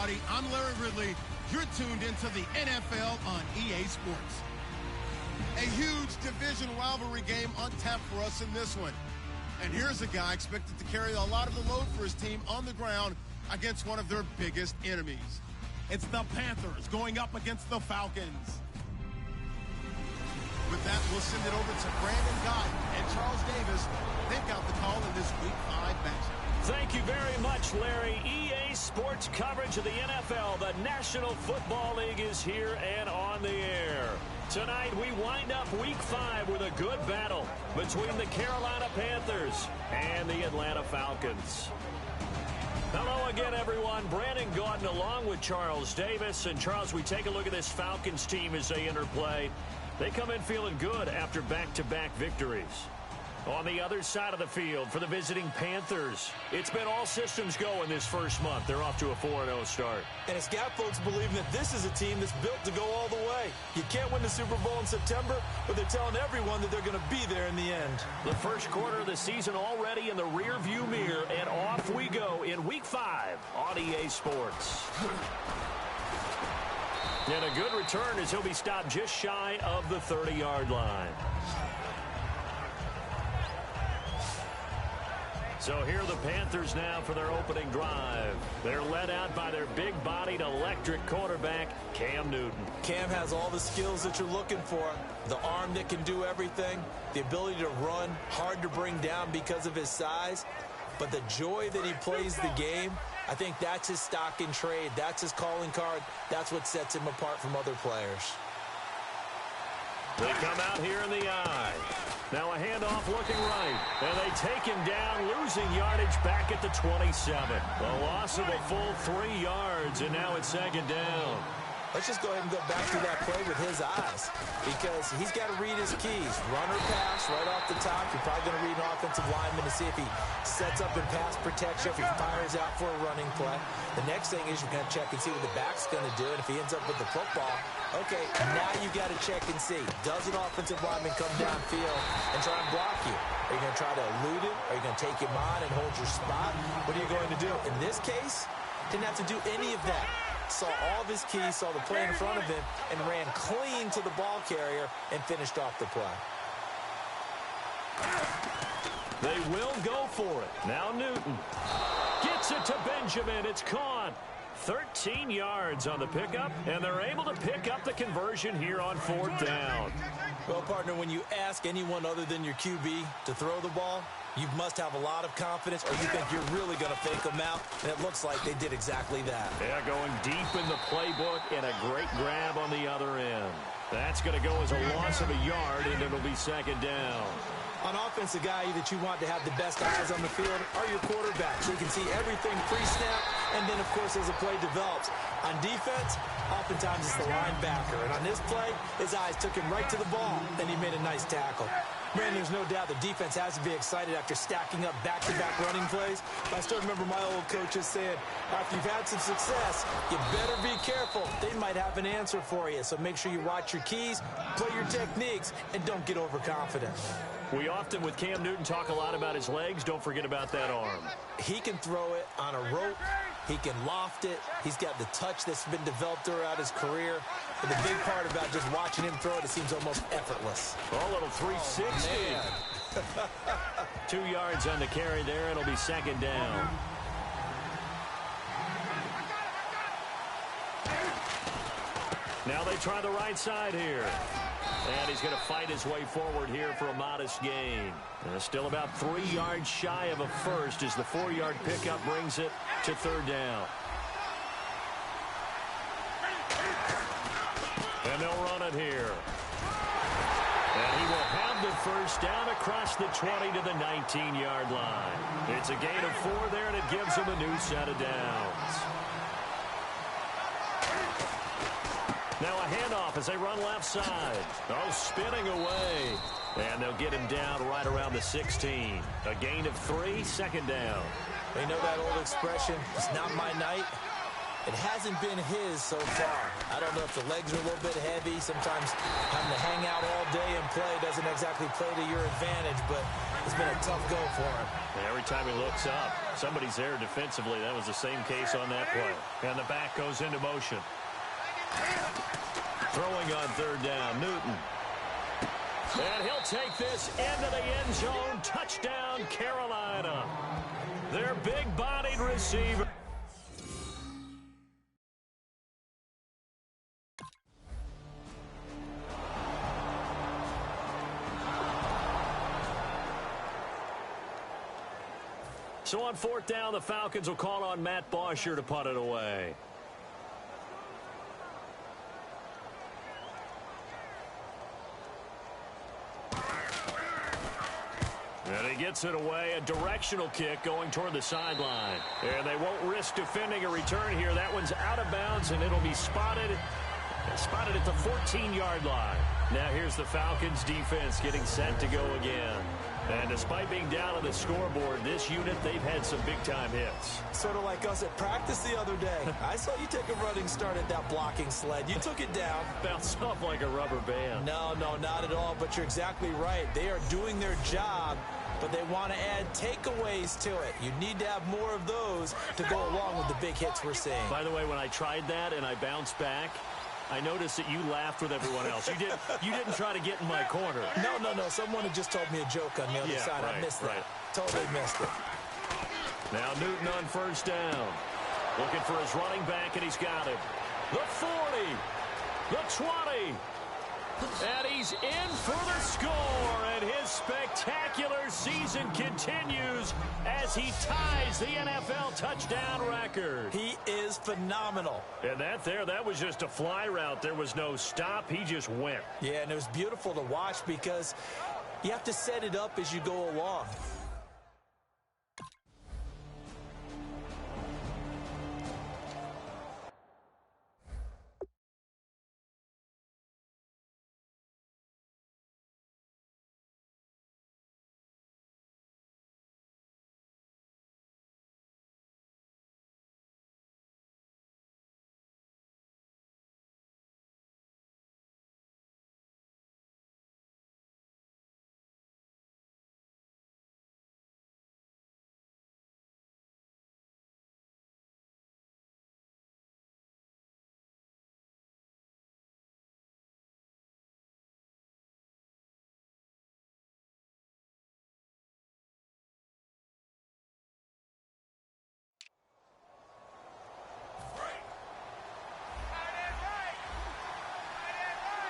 everybody. I'm Larry Ridley. You're tuned into the NFL on EA Sports. A huge division rivalry game on tap for us in this one. And here's a guy expected to carry a lot of the load for his team on the ground against one of their biggest enemies. It's the Panthers going up against the Falcons. With that, we'll send it over to Brandon Gott and Charles Davis. They've got the call in this Week 5 matchup. Thank you very much, Larry. EA Sports coverage of the NFL. The National Football League is here and on the air. Tonight, we wind up Week 5 with a good battle between the Carolina Panthers and the Atlanta Falcons. Hello again, everyone. Brandon Gaudin along with Charles Davis. And, Charles, we take a look at this Falcons team as they enter play. They come in feeling good after back-to-back victories. On the other side of the field for the visiting Panthers, it's been all systems go in this first month. They're off to a 4-0 start. And it's got folks believing that this is a team that's built to go all the way. You can't win the Super Bowl in September, but they're telling everyone that they're going to be there in the end. The first quarter of the season already in the rear-view mirror, and off we go in Week 5 on EA Sports. And a good return as he'll be stopped just shy of the 30-yard line. So here are the Panthers now for their opening drive. They're led out by their big-bodied electric quarterback, Cam Newton. Cam has all the skills that you're looking for. The arm that can do everything. The ability to run, hard to bring down because of his size. But the joy that he plays the game, I think that's his stock in trade. That's his calling card. That's what sets him apart from other players. They come out here in the eye. Now a handoff looking right. And they take him down, losing yardage back at the 27. A loss of a full 3 yards, and now it's second down. Let's just go ahead and go back to that play with his eyes, because he's got to read his keys. Run or pass right off the top. You're probably going to read an offensive lineman to see if he sets up in pass protection, if he fires out for a running play. The next thing is you're going to check and see what the back's going to do, and if he ends up with the football, okay, now you got to check and see. Does an offensive lineman come downfield and try and block you? Are you going to try to elude him? Are you going to take him on and hold your spot? What are you going to do? In this case, didn't have to do any of that. Saw all of his keys, saw the play in front of him, and ran clean to the ball carrier and finished off the play. They will go for it. Now Newton gets it to Benjamin. It's caught. 13 yards on the pickup, and they're able to pick up the conversion here on 4th down. Well, partner, when you ask anyone other than your QB to throw the ball, you must have a lot of confidence, or you think you're really going to fake them out, and it looks like they did exactly that. Yeah, going deep in the playbook, and a great grab on the other end. That's going to go as a loss of a yard, and it'll be second down. On offense, the guy that you want to have the best eyes on the field are your quarterbacks. So you can see everything pre-snap, and then, of course, as the play develops. On defense, oftentimes it's the linebacker. And on this play, his eyes took him right to the ball, and he made a nice tackle. Man, there's no doubt the defense has to be excited after stacking up back-to-back running plays. I still remember my old coaches saying, after you've had some success, you better be careful. They might have an answer for you. So make sure you watch your keys, play your techniques, and don't get overconfident. We often, with Cam Newton, talk a lot about his legs. Don't forget about that arm. He can throw it on a rope. He can loft it. He's got the touch that's been developed throughout his career. But the big part about just watching him throw it, it seems almost effortless. Oh, little 360. Oh, 2 yards on the carry there. It'll be second down. Now they try the right side here. And he's going to fight his way forward here for a modest gain. Still about 3 yards shy of a first as the 4-yard pickup brings it to third down. And they'll run it here. And he will have the first down across the 20 to the 19-yard line. It's a gain of 4 there, and it gives him a new set of downs. Now a handoff as they run left side. Oh, spinning away. And they'll get him down right around the 16. A gain of 3, second down. They know that old expression, it's not my night. It hasn't been his so far. I don't know if the legs are a little bit heavy. Sometimes having to hang out all day and play doesn't exactly play to your advantage, but it's been a tough go for him. Every time he looks up, somebody's there defensively. That was the same case on that play. And the back goes into motion. Throwing on third down, Newton. And he'll take this into the end zone. Touchdown, Carolina. Their big-bodied receiver. So on fourth down, the Falcons will call on Matt Bosher to punt it away. And he gets it away, a directional kick going toward the sideline. And they won't risk defending a return here. That one's out of bounds, and it'll be spotted at the 14-yard line. Now here's the Falcons defense getting set to go again. And despite being down on the scoreboard, this unit, they've had some big-time hits. Sort of like us at practice the other day. I saw you take a running start at that blocking sled. You took it down. Bounced off like a rubber band. No, not at all, but you're exactly right. They are doing their job, but they want to add takeaways to it. You need to have more of those to go along with the big hits we're seeing. By the way, when I tried that and I bounced back, I noticed that you laughed with everyone else. You didn't try to get in my corner. No. Someone had just told me a joke on the other side. Right, I missed that. Right. Totally missed it. Now Newton on first down. Looking for his running back, and he's got him. The 40. The 20. And he's in for the score, and his spectacular season continues as he ties the NFL touchdown record. He is phenomenal. And that was just a fly route. There was no stop. He just went. Yeah, and it was beautiful to watch because you have to set it up as you go along.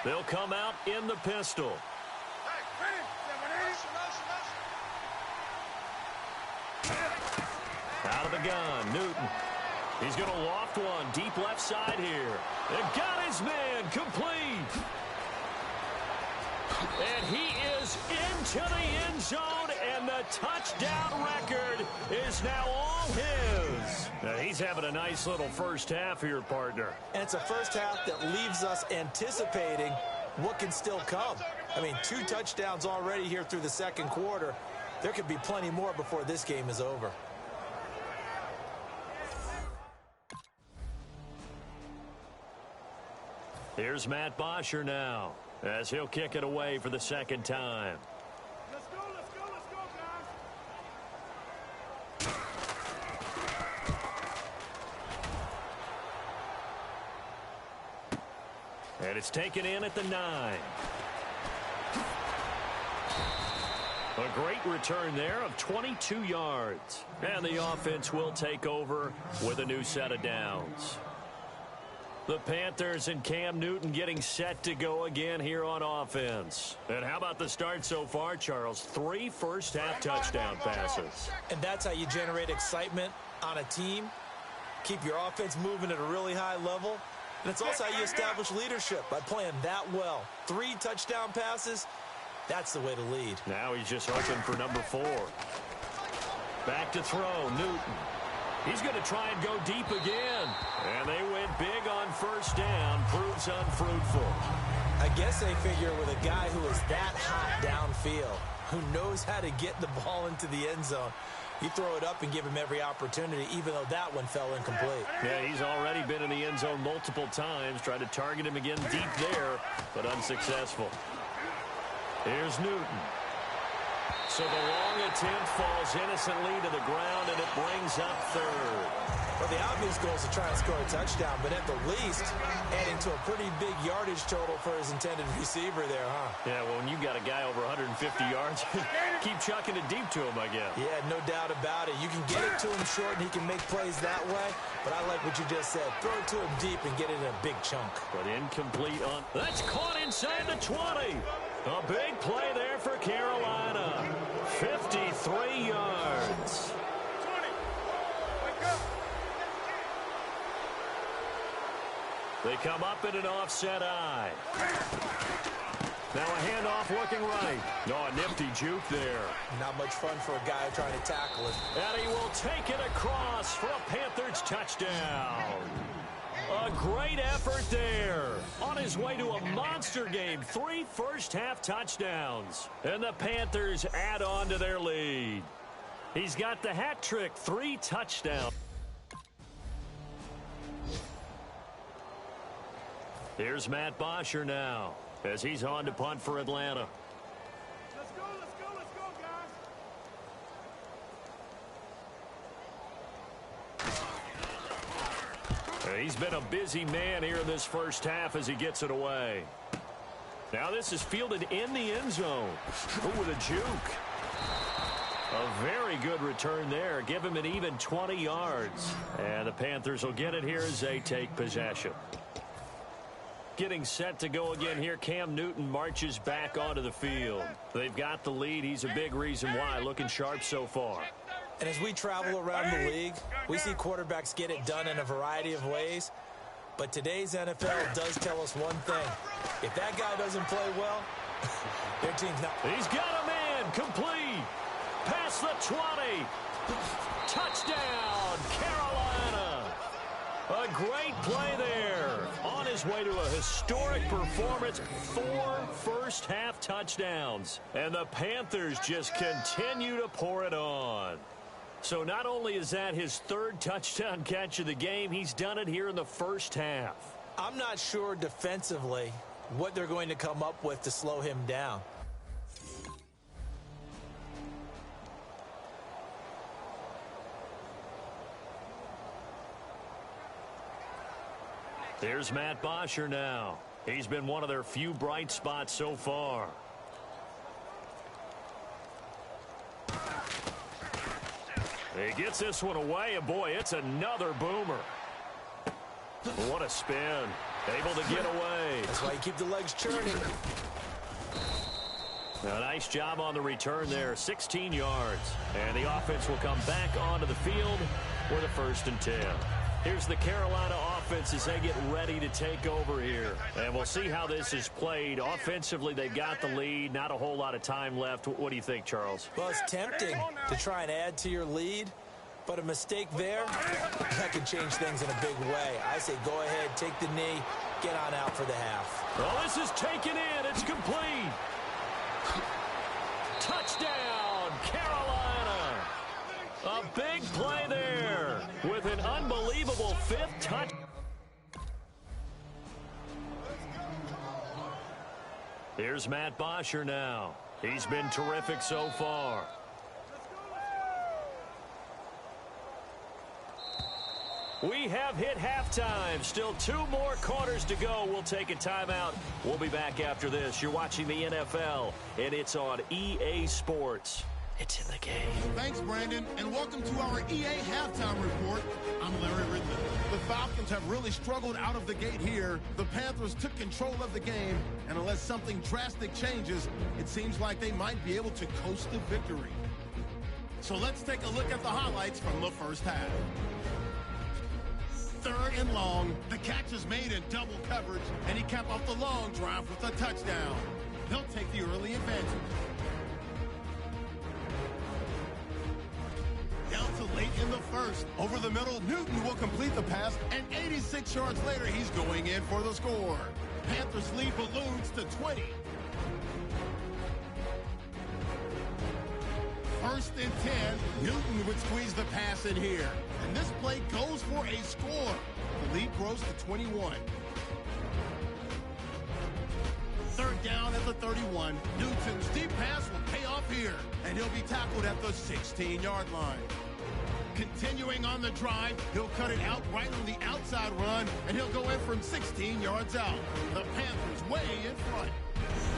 They'll come out in the pistol. Out of the gun, Newton. He's going to loft one deep left side here. And got his man complete. And he is into the end zone, and the touchdown record is now all his. Now he's having a nice little first half here, partner. And it's a first half that leaves us anticipating what can still come. I mean, 2 touchdowns already here through the second quarter. There could be plenty more before this game is over. Here's Matt Bosher now, as he'll kick it away for the second time. Let's go, guys. And it's taken in at the 9. A great return there of 22 yards. And the offense will take over with a new set of downs. The Panthers and Cam Newton getting set to go again here on offense. And how about the start so far, Charles? 3 first-half touchdown passes. And that's how you generate excitement on a team. Keep your offense moving at a really high level. And it's also how you establish leadership, by playing that well. 3 touchdown passes, that's the way to lead. Now he's just hoping for number 4. Back to throw, Newton. He's going to try and go deep again. And they went big on first down. Proves unfruitful. I guess they figure with a guy who is that hot downfield, who knows how to get the ball into the end zone, You throw it up and give him every opportunity, even though that one fell incomplete. Yeah, he's already been in the end zone multiple times. Tried to target him again deep there, but unsuccessful. Here's Newton. So the long attempt falls innocently to the ground, and it brings up third. Well, the obvious goal is to try and score a touchdown, but at the least, adding to a pretty big yardage total for his intended receiver there, huh? Yeah, well, when you've got a guy over 150 yards, keep chucking it deep to him, I guess. Yeah, no doubt about it. You can get it to him short, and he can make plays that way, but I like what you just said. Throw it to him deep and get it in a big chunk. But incomplete on... That's caught inside the 20. A big play there for Carolina. 53 yards. They come up in an offset eye. Now a handoff looking right. No, a nifty juke there. Not much fun for a guy trying to tackle it. And he will take it across for a Panthers touchdown. A great effort there. On his way to a monster game. 3 first-half touchdowns. And the Panthers add on to their lead. He's got the hat trick. 3 touchdowns. Here's Matt Bosher now as he's on to punt for Atlanta. Let's go, guys. He's been a busy man here in this first half as he gets it away. Now this is fielded in the end zone. Ooh, with a juke. A very good return there. Give him an even 20 yards. And the Panthers will get it here as they take possession. Getting set to go again here. Cam Newton marches back onto the field. They've got the lead. He's a big reason why. Looking sharp so far. And as we travel around the league, we see quarterbacks get it done in a variety of ways. But today's NFL does tell us one thing. If that guy doesn't play well, their team's not. He's got a man. Complete. Past the 20. Touchdown, Carolina. A great play there. On his way to a historic performance. 4 first-half touchdowns. And the Panthers just continue to pour it on. So not only is that his 3rd touchdown catch of the game, he's done it here in the first half. I'm not sure defensively what they're going to come up with to slow him down. Here's Matt Bosher now. He's been one of their few bright spots so far. He gets this one away, and boy, it's another boomer. What a spin. Able to get away. That's why you keep the legs churning. A nice job on the return there. 16 yards. And the offense will come back onto the field with a 1st and 10. Here's the Carolina offense as they get ready to take over here. And we'll see how this is played. Offensively, they've got the lead. Not a whole lot of time left. What do you think, Charles? Well, it's tempting to try and add to your lead. But a mistake there, that could change things in a big way. I say go ahead, take the knee, get on out for the half. Well, this is taken in. It's complete. Touchdown, Carolina. A big play there with an unbelievable 5th touch. Here's Matt Bosher now. He's been terrific so far. We have hit halftime. Still 2 more quarters to go. We'll take a timeout. We'll be back after this. You're watching the NFL, and it's on EA Sports. It's in the game. Thanks, Brandon, and welcome to our EA Halftime Report. I'm Larry Ridley. The Falcons have really struggled out of the gate here. The Panthers took control of the game, and unless something drastic changes, it seems like they might be able to coast to victory. So let's take a look at the highlights from the first half. 3rd and long. The catch is made in double coverage, and he capped off the long drive with a touchdown. They'll take the early advantage. Down to late in the 1st. Over the middle, Newton will complete the pass, and 86 yards later, he's going in for the score. Panthers lead balloons to 20. 1st and 10. Newton would squeeze the pass in here. And this play goes for a score. The lead grows to 21. 3rd down at the 31. Newton's deep pass will pay off here. And he'll be tackled at the 16-yard line. Continuing on the drive, he'll cut it out right on the outside run, and he'll go in from 16 yards out. The Panthers way in front.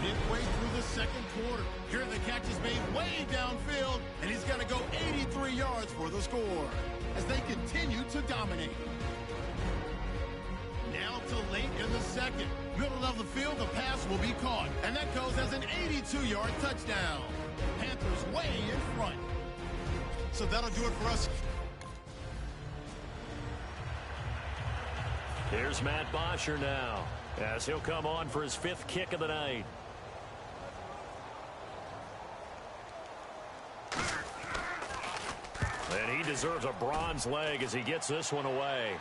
Midway through the 2nd quarter, here the catch is made way downfield, and he's going to go 83 yards for the score as they continue to dominate. Now to late in the 2nd. Middle of the field, the pass will be caught, and that goes as an 82-yard touchdown. Panthers way in front. So that'll do it for us. Here's Matt Bosher now, as he'll come on for his 5th kick of the night. And he deserves a bronze leg as he gets this one away.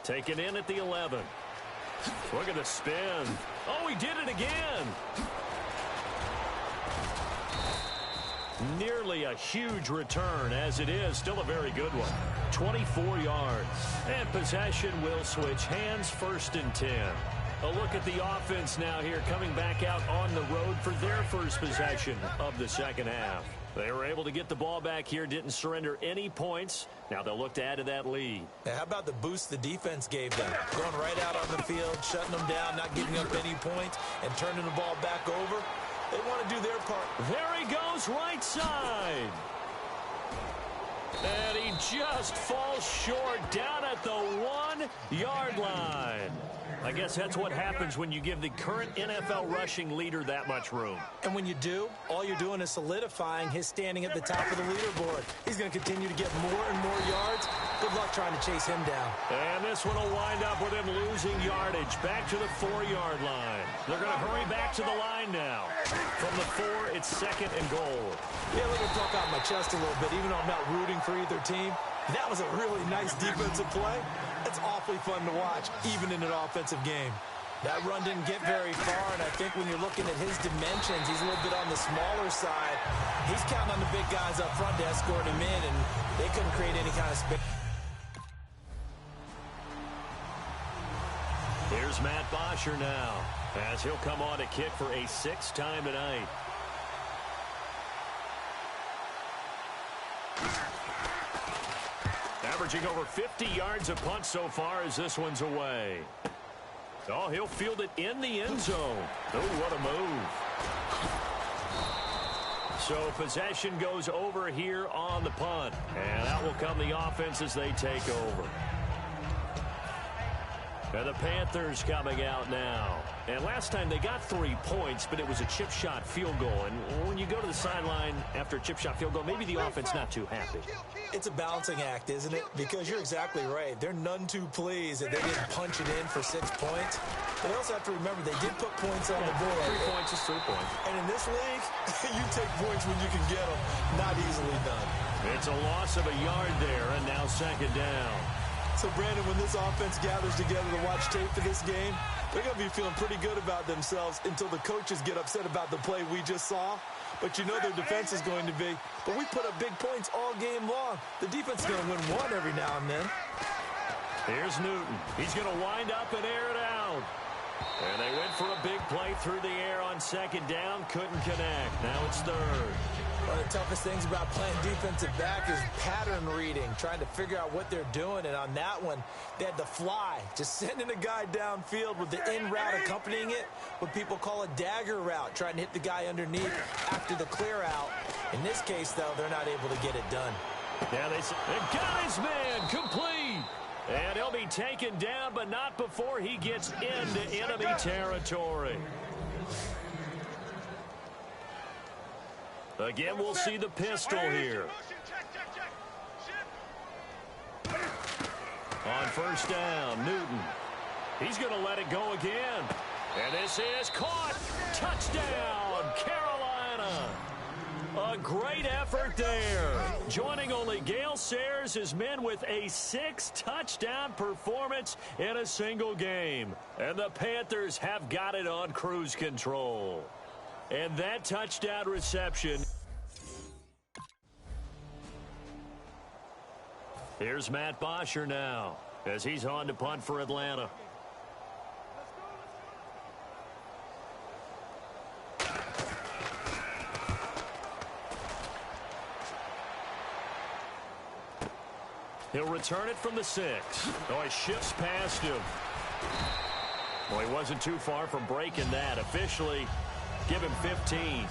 Taken in at the 11. Look at the spin. Oh, he did it again. Nearly a huge return, as it is still a very good one. 24 yards. And possession will switch hands, 1st and 10. A look at the offense now here, coming back out on the road for their first possession of the 2nd half. They were able to get the ball back here, didn't surrender any points. Now they'll look to add to that lead. Now, how about the boost the defense gave them? Going right out on the field, shutting them down, not giving up any points, and turning the ball back over. They want to do their part. There he goes, right side. And he just falls short down at the 1-yard line. I guess that's what happens when you give the current NFL rushing leader that much room. And when you do, all you're doing is solidifying his standing at the top of the leaderboard. He's going to continue to get more and more yards. Good luck trying to chase him down. And this one will wind up with him losing yardage back to the 4-yard line. They're going to hurry back to the line now. From the 4, it's 2nd and goal. Yeah, let me puff out my chest a little bit, even though I'm not rooting for either team. That was a really nice defensive play. It's awfully fun to watch, even in an offensive game. That run didn't get very far, and I think when you're looking at his dimensions, he's a little bit on the smaller side. He's counting on the big guys up front to escort him in, and they couldn't create any kind of space. Here's Matt Bosher now, as he'll come on to kick for a 6th time tonight. Averaging over 50 yards a punt so far as this one's away. Oh, he'll field it in the end zone. Oh, what a move. So possession goes over here on the punt. And out will come the offense as they take over. And the Panthers coming out now. And last time they got 3 points, but it was a chip shot field goal. And when you go to the sideline after a chip shot field goal, maybe the offense not too happy. It's a balancing act, isn't it? Because you're exactly right. They're none too pleased that they didn't punch it in for 6 points. But they also have to remember they did put points on the board. 3 points is 3 points. And in this league, you take points when you can get them. Not easily done. It's a loss of a yard there, and now 2nd down. So, Brandon, when this offense gathers together to watch tape for this game, they're going to be feeling pretty good about themselves until the coaches get upset about the play we just saw. But you know their defense is going to be. But we put up big points all game long. The defense is going to win one every now and then. Here's Newton. He's going to wind up and air it out. And they went for a big play through the air on 2nd down. Couldn't connect. Now it's 3rd. One of the toughest things about playing defensive back is pattern reading, trying to figure out what they're doing. And on that one, they had the fly, just sending a guy downfield with the in route accompanying it, what people call a dagger route, trying to hit the guy underneath after the clear out. In this case, though, they're not able to get it done. Yeah, they got his man complete. And he'll be taken down, but not before he gets into enemy territory. Again, we'll see the pistol here. On 1st down, Newton. He's going to let it go again. And this is caught. Touchdown, Carolina. A great effort there. Joining only Gale Sayers, his men with a 6-touchdown performance in a single game. And the Panthers have got it on cruise control. And that touchdown reception. Here's Matt Bosher now as he's on to punt for Atlanta. He'll return it from the 6. Oh, he shifts past him. Well, he wasn't too far from breaking that. Officially, give him 15.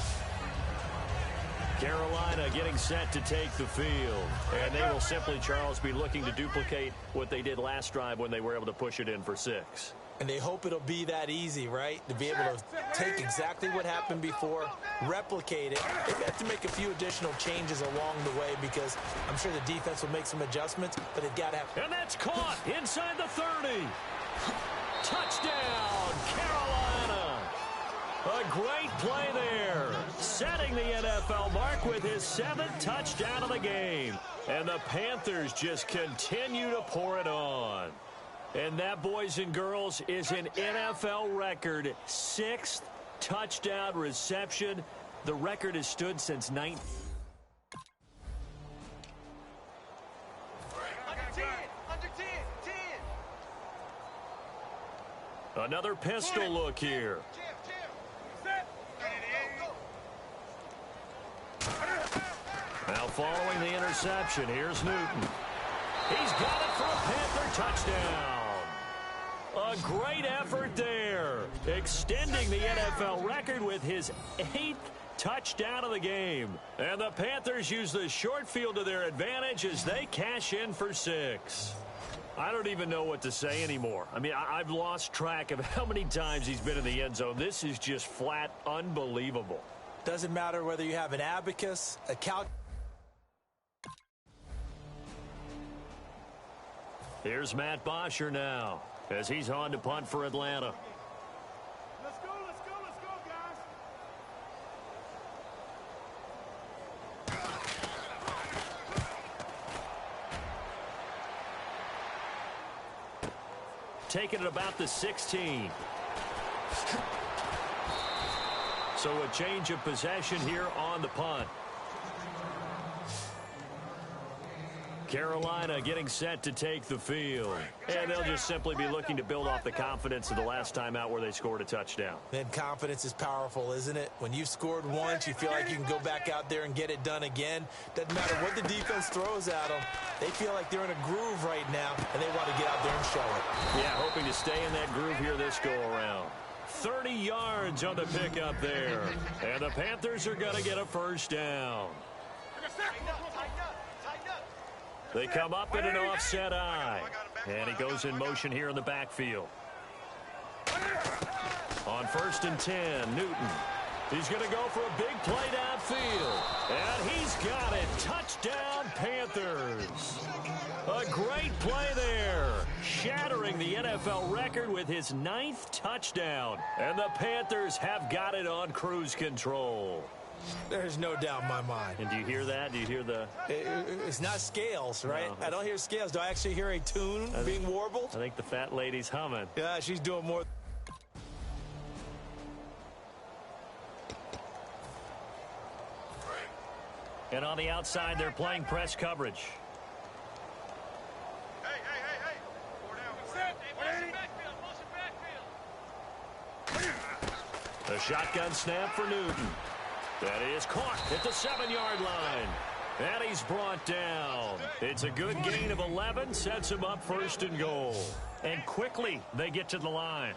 Carolina getting set to take the field. And they will simply, Charles, be looking to duplicate what they did last drive when they were able to push it in for 6. And they hope it'll be that easy, right? To be able to take exactly what happened before, replicate it. They've got to make a few additional changes along the way because I'm sure the defense will make some adjustments, but they've got to have... And that's caught inside the 30. Touchdown, Carolina. A great play there. Setting the NFL mark with his 7th touchdown of the game. And the Panthers just continue to pour it on. And that, boys and girls, is an NFL record 6th touchdown reception. The record has stood since 19. Another pistol look here. Now following the interception, here's Newton. He's got it for a Panther touchdown. A great effort there, extending the NFL record with his 8th touchdown of the game. And the Panthers use the short field to their advantage as they cash in for 6. I don't even know what to say anymore. I mean, I've lost track of how many times he's been in the end zone. This is just flat unbelievable. Doesn't matter whether you have an abacus, a calc... Here's Matt Bosher now as he's on to punt for Atlanta. Let's go, guys. Taking it about the 16. So a change of possession here on the punt. Carolina getting set to take the field. And they'll just simply be looking to build off the confidence of the last time out where they scored a touchdown. And confidence is powerful, isn't it? When you've scored once, you feel like you can go back out there and get it done again. Doesn't matter what the defense throws at them. They feel like they're in a groove right now, and they want to get out there and show it. Yeah, hoping to stay in that groove here this go-around. 30 yards on the pickup there. And the Panthers are going to get a first down. They come up in an offset eye. And he goes in motion here in the backfield. On 1st and 10, Newton. He's going to go for a big play downfield. And he's got it. Touchdown, Panthers. A great play there. Shattering the NFL record with his 9th touchdown. And the Panthers have got it on cruise control. There's no doubt in my mind. And do you hear that? Do you hear the... It's not scales, right? No, I don't hear scales. Do I actually hear a tune being warbled? I think the fat lady's humming. Yeah, she's doing more. And on the outside, they're playing press coverage. Hey. The shotgun snap for Newton. That is caught at the 7-yard line. And he's brought down. It's a good gain of 11. Sets him up 1st and goal. And quickly, they get to the line.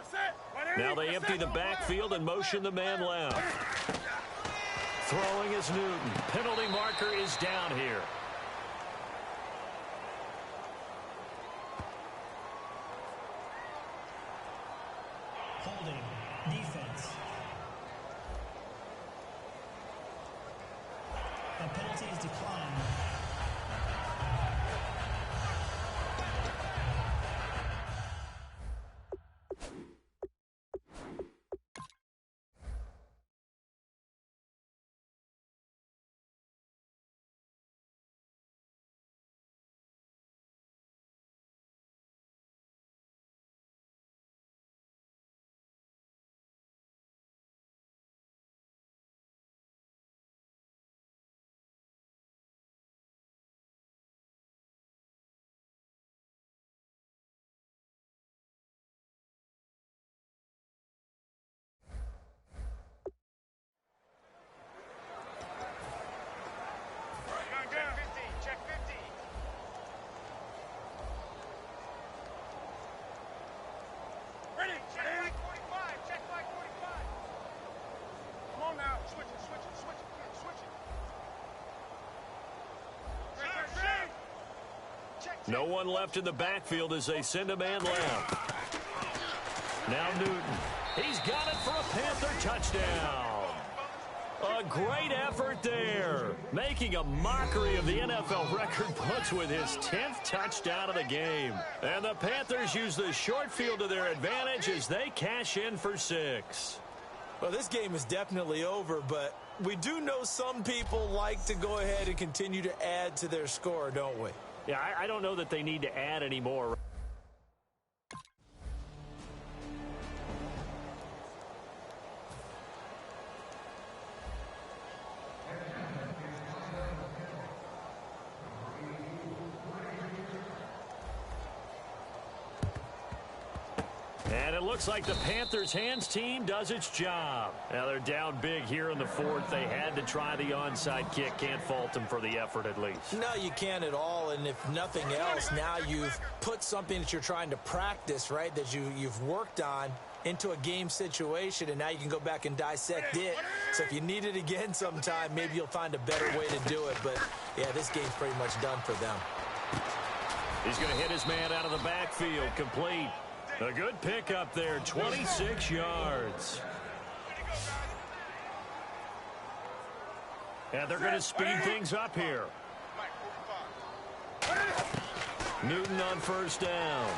Now they empty the backfield and motion the man left. Throwing is Newton. Penalty marker is down here. Holding. Defense. The penalty is declined. No one left in the backfield as they send a man left. Now Newton. He's got it for a Panther touchdown. A great effort there. Making a mockery of the NFL record books with his 10th touchdown of the game. And the Panthers use the short field to their advantage as they cash in for 6. Well, this game is definitely over, but we do know some people like to go ahead and continue to add to their score, don't we? Yeah, I don't know that they need to add any more. And it looks like the Panthers' hands team does its job. Now they're down big here in the 4th. They had to try the onside kick. Can't fault them for the effort at least. No, you can't at all. And if nothing else, now you've put something that you're trying to practice, right, that you've worked on into a game situation, and now you can go back and dissect it. So if you need it again sometime, maybe you'll find a better way to do it. But, yeah, this game's pretty much done for them. He's going to hit his man out of the backfield. Complete. A good pickup there, 26 yards. And they're going to speed things up here. Newton on first down.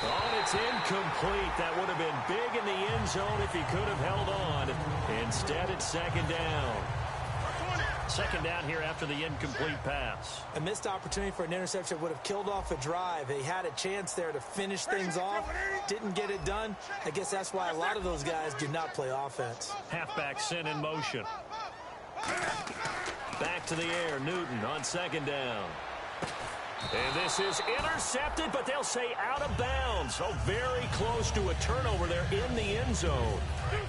Oh, and it's incomplete. That would have been big in the end zone if he could have held on. Instead, it's second down. Second down here after the incomplete pass. A missed opportunity for an interception would have killed off a drive. They had a chance there to finish things off. Didn't get it done. I guess that's why a lot of those guys do not play offense. Halfback sent in motion. Back to the air. Newton on second down. And this is intercepted, but they'll say out of bounds. So very close to a turnover there in the end zone.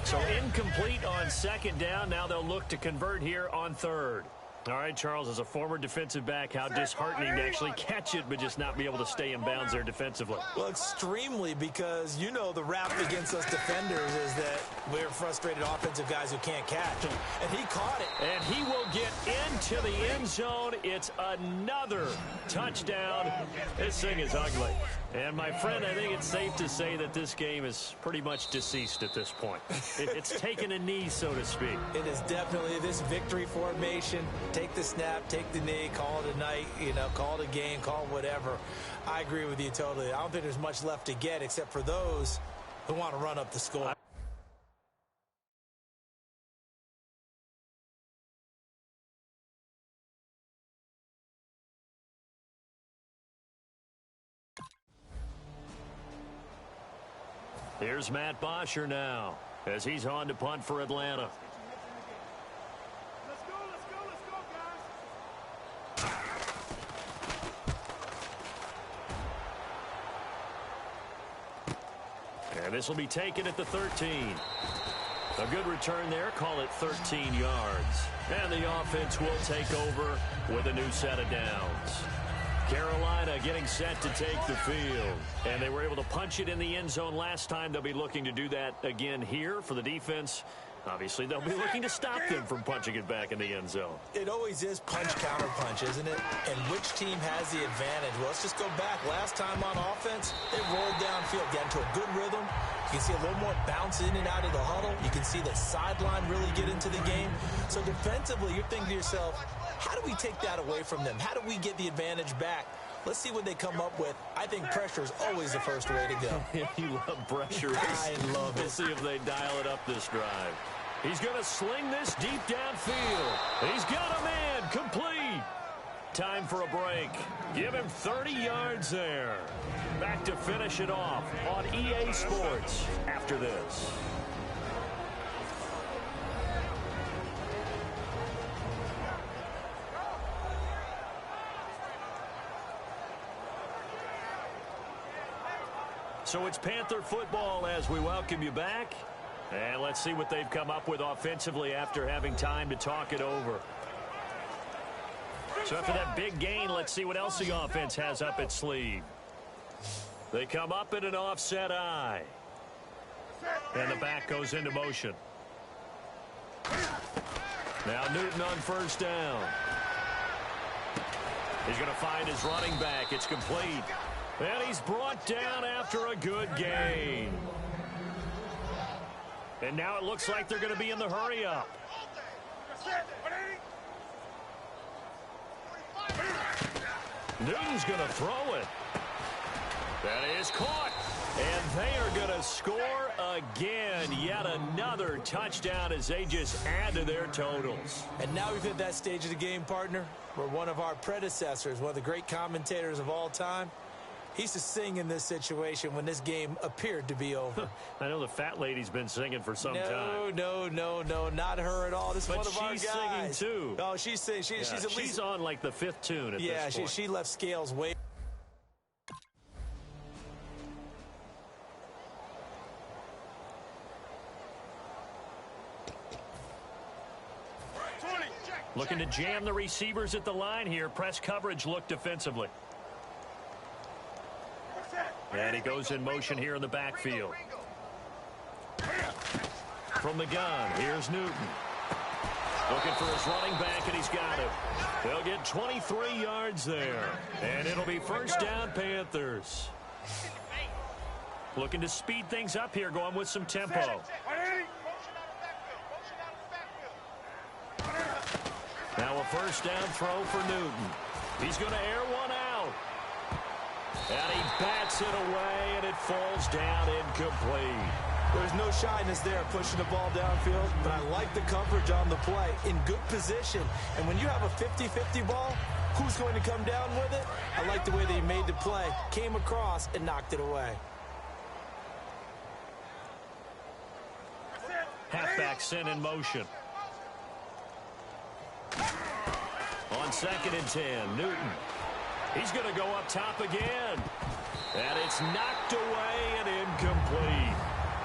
So incomplete on second down. Now they'll look to convert here on third. All right, Charles, as a former defensive back, how disheartening to actually catch it but just not be able to stay in bounds there defensively. Well, extremely, because you know the rap against us defenders is that we're frustrated offensive guys who can't catch. And he caught it. And he will get into the end zone. It's another touchdown. This thing is ugly. And, my friend, I think it's safe to say that this game is pretty much deceased at this point. It's taken a knee, so to speak. It is definitely this victory formation. Take the snap, take the knee, call it a night, call it a game, call it whatever. I agree with you totally. I don't think there's much left to get except for those who want to run up the score. Here's Matt Bosher now as he's on to punt for Atlanta. Let's go, guys. And this will be taken at the 13. A good return there. Call it 13 yards. And the offense will take over with a new set of downs. Carolina getting set to take the field. And they were able to punch it in the end zone last time. They'll be looking to do that again here for the defense. Obviously, they'll be looking to stop them from punching it back in the end zone. It always is punch-counter-punch, isn't it? And which team has the advantage? Well, let's just go back. Last time on offense, they rolled downfield, got into a good rhythm. You can see a little more bounce in and out of the huddle. You can see the sideline really get into the game. So defensively, you're thinking to yourself, how do we take that away from them? How do we get the advantage back? Let's see what they come up with. I think pressure is always the first way to go. You love pressure. I love it. We'll see if they dial it up this drive. He's going to sling this deep downfield. He's got a man complete. Time for a break. Give him 30 yards there. Back to finish it off on EA Sports after this. So it's Panther football as we welcome you back. And let's see what they've come up with offensively after having time to talk it over. So after that big gain, let's see what else the offense has up its sleeve. They come up in an offset eye. And the back goes into motion. Now Newton on first down. He's going to find his running back. It's complete. And he's brought down after a good gain. And now it looks like they're going to be in the hurry-up. Newton's going to throw it. That is caught. And they are going to score again. Yet another touchdown as they just add to their totals. And now we've hit that stage of the game, partner, where one of our predecessors, one of the great commentators of all time, he used to sing in this situation when this game appeared to be over. I know the fat lady's been singing for some time. No, not her at all. This is one of our guys. But she's singing, too. Oh, she's singing. She's on, like, the 5th tune at this point. She left scales way. Looking to jam the receivers at the line here. Press coverage look defensively. And he goes in motion here in the backfield. From the gun, here's Newton. Looking for his running back, and he's got it. They'll get 23 yards there. And it'll be first down, Panthers. Looking to speed things up here, going with some tempo. Now a first down throw for Newton. He's going to air one out. And he bats it away, and it falls down incomplete. There's no shyness there pushing the ball downfield, but I like the coverage on the play. In good position. And when you have a 50-50 ball, who's going to come down with it? I like the way they made the play, came across, and knocked it away. Halfback sent in motion. On 2nd and 10, Newton. He's going to go up top again. And it's knocked away and incomplete.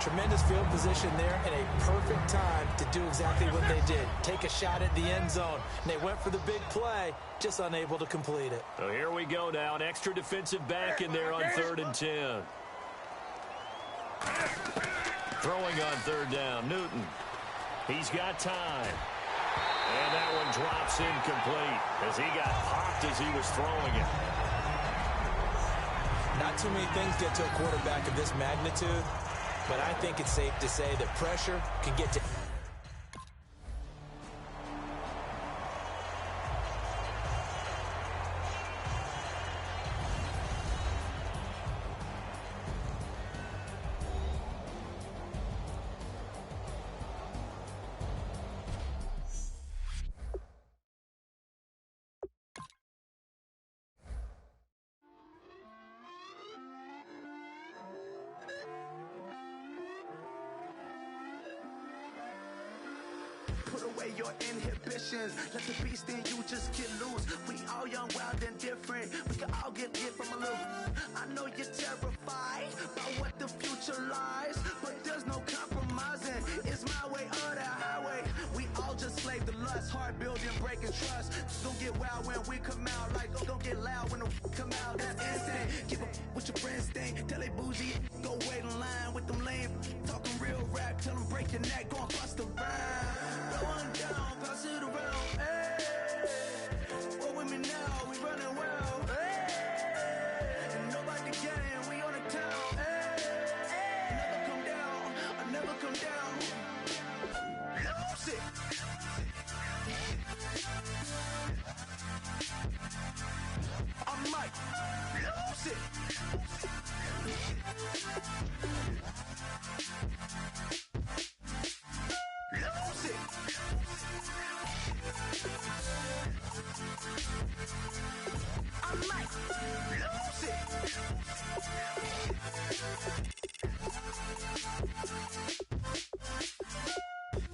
Tremendous field position there and a perfect time to do exactly what they did. Take a shot at the end zone. And they went for the big play, just unable to complete it. So here we go now. An extra defensive back in there on 3rd and 10. Throwing on 3rd down, Newton. He's got time. And that one drops incomplete as he got popped as he was throwing it. Not too many things get to a quarterback of this magnitude, but I think it's safe to say that pressure can get to... Put away your inhibitions. Let the beast in you just get loose. We all young, wild, and different. We can all get hit from a little. I know you're terrified by what the future lies, but there's no compromising. It's my way or the highway. We all just slave to lust. Heart building, breaking trust. Don't get wild when we come out. Like, don't get loud when the come out. That's instant. Give up what your friends think. Tell they bougie. Go wait in line with them lame. Talking real rap. Tell them break your neck. Go and bust a rhyme. One down, pass it around, hey. What with me now, we running well, hey. And nobody getting, we on the town, hey. Never come down, I never come down. Lose it. I might lose it.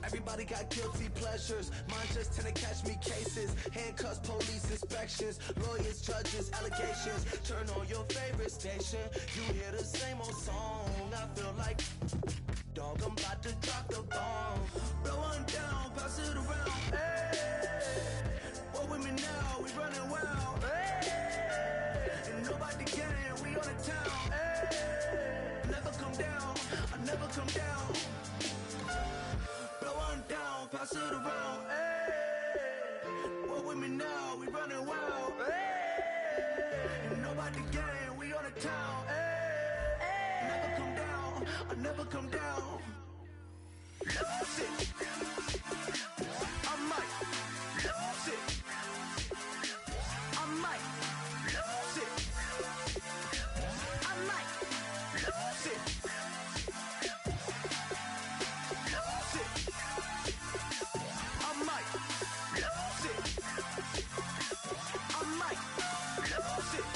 Everybody got guilty pleasures. Mine just tend to catch me cases. Handcuffs, police inspections, lawyers, judges, allegations. Turn on your favorite station. You hear the same old song. I feel like dog, I'm about to drop the bomb. Blow one down, pass it around. Hey, what with me now? We running wild. Hey, and nobody getting. We on the town. Hey, never come down. I never come down. Blow one down, pass it around. Hey, what with me now? We running wild. Hey. town. Hey, never come down. I never come down. Lose it. I might lose it. I might lose it. I might lose it. Lose it. I might lose it. I might lose it. I might lose it. Lose it.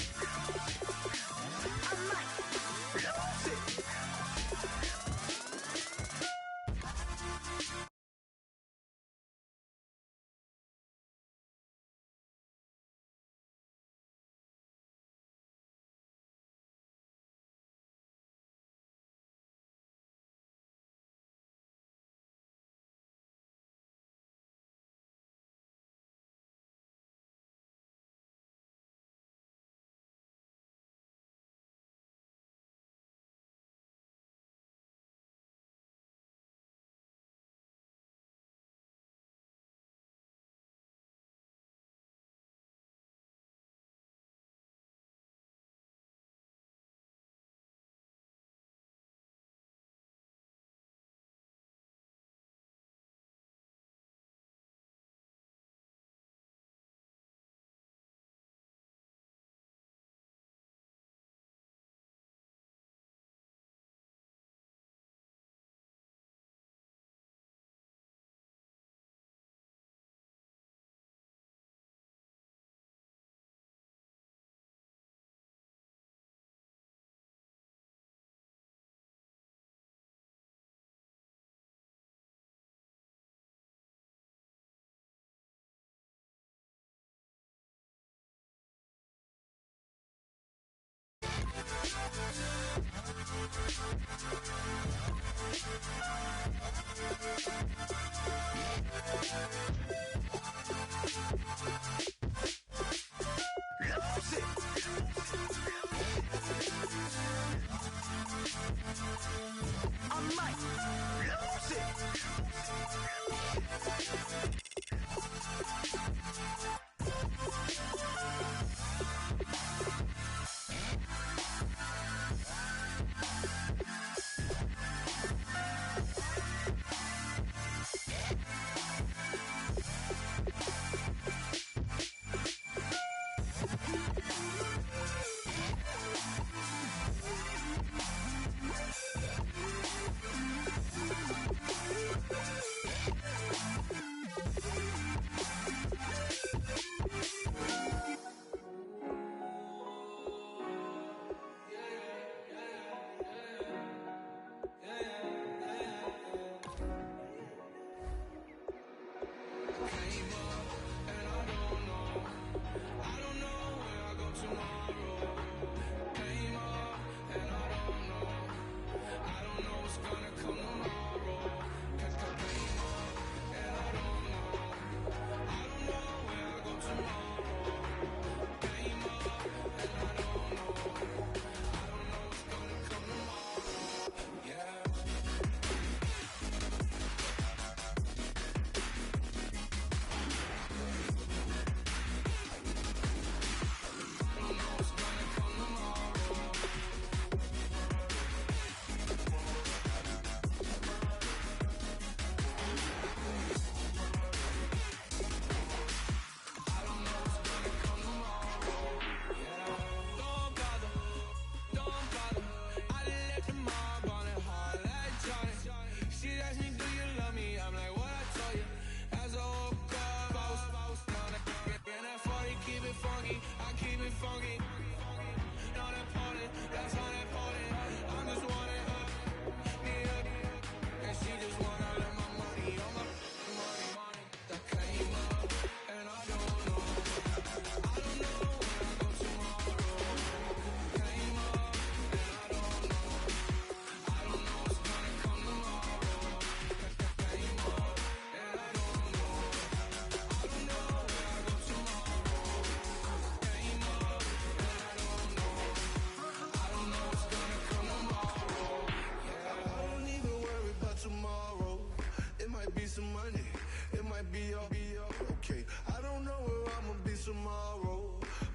I might lose it.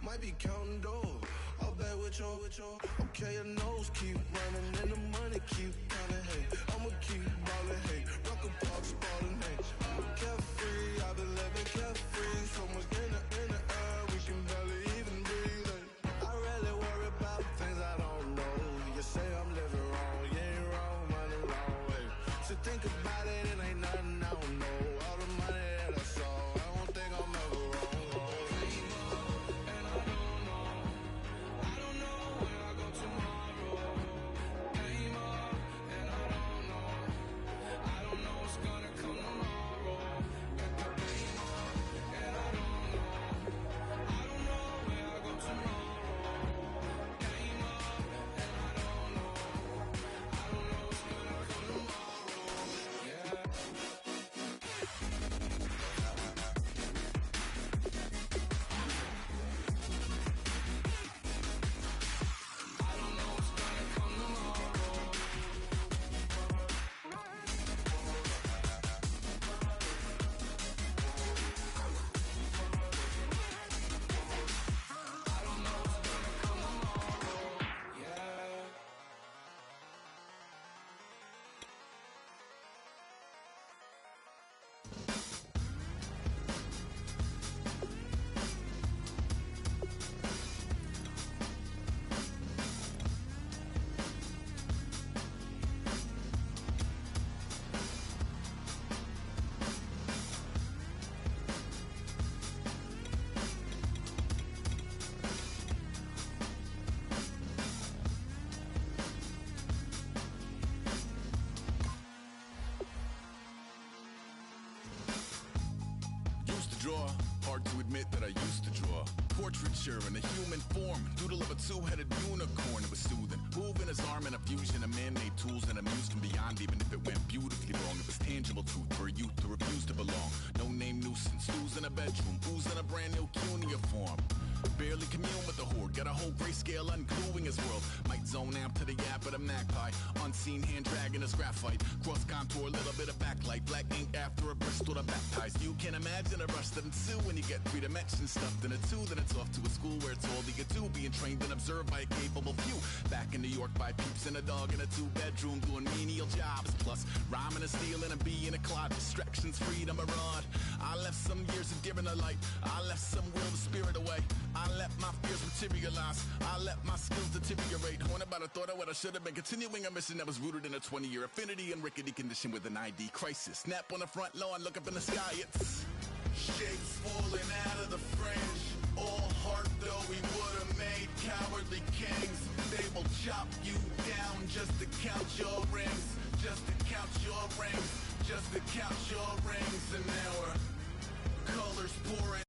Might be counting dough. I'll bet with you. care your nose keep running and the money keep counting. Hey, I'ma keep ballin'. Hey, rock a park, ballin'. Hey, carefree, I've been living carefree. So much in the air, we can barely even breathe. Hey, I rarely worry about things I don't know. You say I'm living wrong, you ain't wrong, money long way. So think about it, it ain't nothing I don't know. All the money that I saw, I don't think I'm ever wrong. And I don't know. I don't know where I go tomorrow. Came up, and I don't know. I don't know what's gonna come tomorrow. Came up, and I don't know. I don't know where I go tomorrow. Came up, and I don't know. I don't know what's gonna come tomorrow. Yeah. Draw. Hard to admit that I used to draw. Portraiture in a human form. Doodle of a two-headed unicorn. It was soothing. Moving his arm in a fusion of man-made tools and amused from beyond, even if it went beautifully wrong. It was tangible truth for a youth to refuse to belong. No name nuisance. Who's in a bedroom? Who's in a brand new cuneiform? Barely commune with the horde. Got a whole grayscale ungluing his world. Might zone amp to the yap of a magpie. Unseen hand dragging his graphite. Cross contour, little bit of backlight. Black ink after a Bristol to baptize. You can imagine a rush that ensue when you get three dimensions stuffed in a two. Then it's off to a school where it's all you can do. Being trained and observed by a capable few. Back in New York by peeps and a dog in a two-bedroom doing menial jobs. Plus rhyming and stealing and being a clod. Distractions, freedom, a rod. I left some years of giving a light. I left some will the spirit away. I let my fears materialize. I let my skills deteriorate. Haunted by the thought of what I should have been. Continuing a mission that was rooted in a 20-year affinity and rickety condition with an ID crisis. Snap on the front lawn, look up in the sky. It's shapes falling out of the fringe. All heart though we would have made cowardly kings. They will chop you down just to count your rings. Just to count your rings. Just to count your rings. And now our colors pouring.